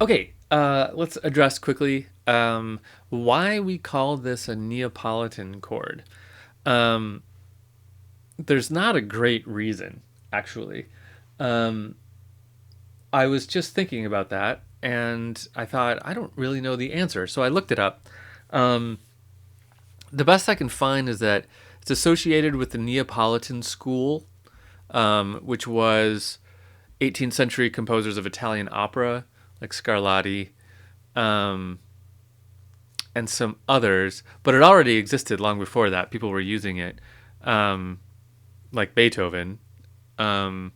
Okay, let's address quickly why we call this a Neapolitan chord. Um, there's not a great reason, actually. Um, I was just thinking about that, and I thought I don't really know the answer, so I looked it up. Um, the best I can find is that it's associated with the Neapolitan school, which was 18th century composers of Italian opera like Scarlatti, um, and some others, but it already existed long before that. People were using it, um, like Beethoven. Um,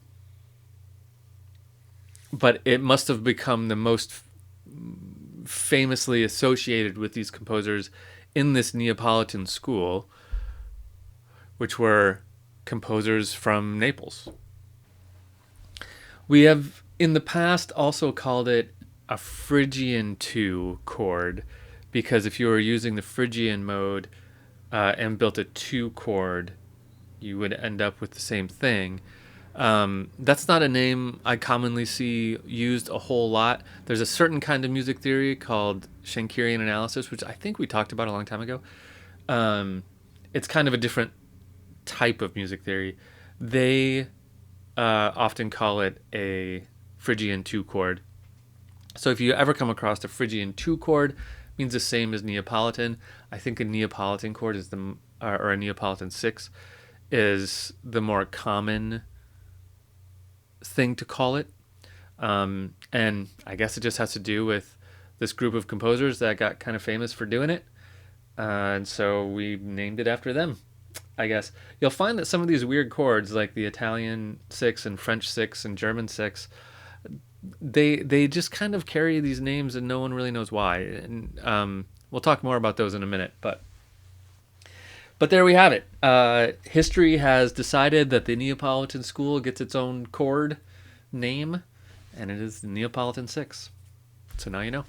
but it must have become the most famously associated with these composers in this Neapolitan school, which were composers from Naples. We have in the past also called it a Phrygian 2 chord because if you were using the Phrygian mode and built a 2 chord, you would end up with the same thing. That's not a name I commonly see used a whole lot. There's a certain kind of music theory called Schenkerian analysis, which I think we talked about a long time ago. It's kind of a different type of music theory. They often call it a Phrygian 2 chord. So if you ever come across a Phrygian 2 chord, it means the same as Neapolitan. I think a Neapolitan chord is or a Neapolitan 6 is the more common thing to call it. And I guess it just has to do with this group of composers that got kind of famous for doing it. And so we named it after them, I guess. You'll find that some of these weird chords, like the Italian 6 and French 6 and German 6, they just kind of carry these names and no one really knows why. And we'll talk more about those in a minute. But there we have it. History has decided that the Neapolitan school gets its own chord name, and it is the Neapolitan 6. So now you know.